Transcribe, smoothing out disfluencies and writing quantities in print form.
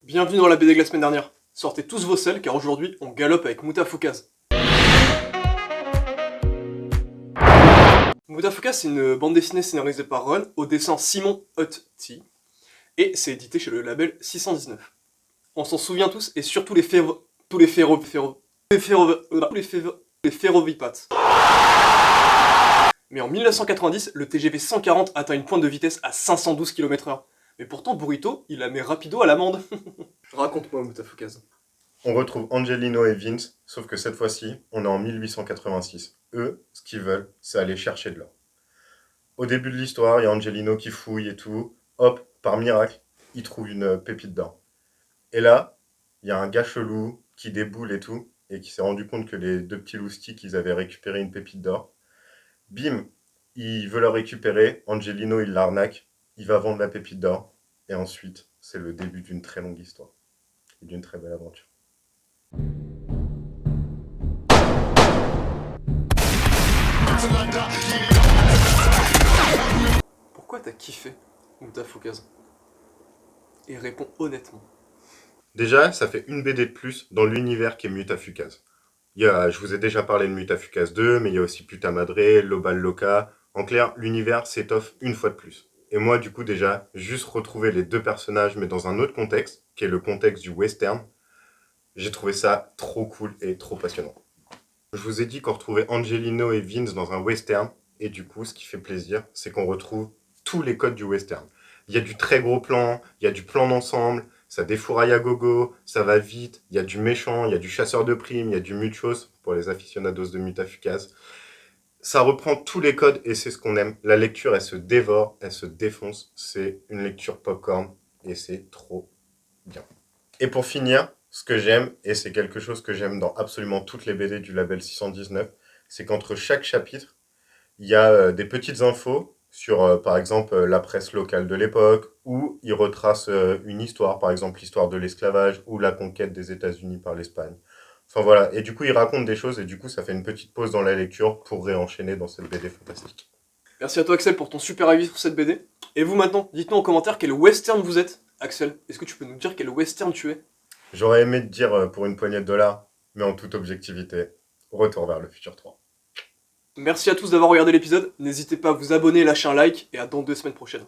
Bienvenue dans la BD de la semaine dernière. Sortez tous vos selles car aujourd'hui on galope avec Moutafoukaz. Moutafoukaz c'est une bande dessinée scénarisée par Ron, au dessin Simon Hutt-T, et c'est édité chez le label 619. On s'en souvient tous et surtout les ferrovipates. Mais en 1990, le TGV 140 atteint une pointe de vitesse à 512 km/h. Mais pourtant Burrito, il la met rapido à l'amende. Raconte-moi Moutafoukaz. On retrouve Angelino et Vince, sauf que cette fois-ci, on est en 1886. Eux, ce qu'ils veulent, c'est aller chercher de l'or. Au début de l'histoire, il y a Angelino qui fouille et tout. Hop, par miracle, il trouve une pépite d'or. Et là, il y a un gars chelou qui déboule et tout, et qui s'est rendu compte que les deux petits loustiques, ils avaient récupéré une pépite d'or. Bim, il veut la récupérer, Angelino, il l'arnaque, il va vendre la pépite d'or, et ensuite, c'est le début d'une très longue histoire, et d'une très belle aventure. Pourquoi t'as kiffé Moutafoukaz? Et réponds honnêtement. Déjà, ça fait une BD de plus dans l'univers qui est Mutafukaz. Je vous ai déjà parlé de Mutafukaz 2, mais il y a aussi Puta Madre, Lobal Loca. En clair, l'univers s'étoffe une fois de plus. Et moi, du coup, déjà, juste retrouver les deux personnages, mais dans un autre contexte, qui est le contexte du western, j'ai trouvé ça trop cool et trop passionnant. Je vous ai dit qu'on retrouvait Angelino et Vince dans un western, et du coup, ce qui fait plaisir, c'est qu'on retrouve tous les codes du western. Il y a du très gros plan, il y a du plan d'ensemble, ça défouraille à gogo, ça va vite, il y a du méchant, il y a du chasseur de primes, il y a du muchos, pour les aficionados de Mutafukaz. Ça reprend tous les codes et c'est ce qu'on aime. La lecture, elle se dévore, elle se défonce. C'est une lecture popcorn et c'est trop bien. Et pour finir, ce que j'aime, et c'est quelque chose que j'aime dans absolument toutes les BD du label 619, c'est qu'entre chaque chapitre, il y a des petites infos sur, par exemple, la presse locale de l'époque, où il retrace une histoire, par exemple l'histoire de l'esclavage ou la conquête des États-Unis par l'Espagne. Enfin voilà, et du coup il raconte des choses et du coup ça fait une petite pause dans la lecture pour réenchaîner dans cette BD fantastique. Merci à toi Axel pour ton super avis sur cette BD. Et vous maintenant, dites-nous en commentaire quel western vous êtes. Axel, est-ce que tu peux nous dire quel western tu es? J'aurais aimé te dire pour une poignée de dollars, mais en toute objectivité, retour vers le futur 3. Merci à tous d'avoir regardé l'épisode. N'hésitez pas à vous abonner, lâcher un like et à dans 2 semaines prochaines.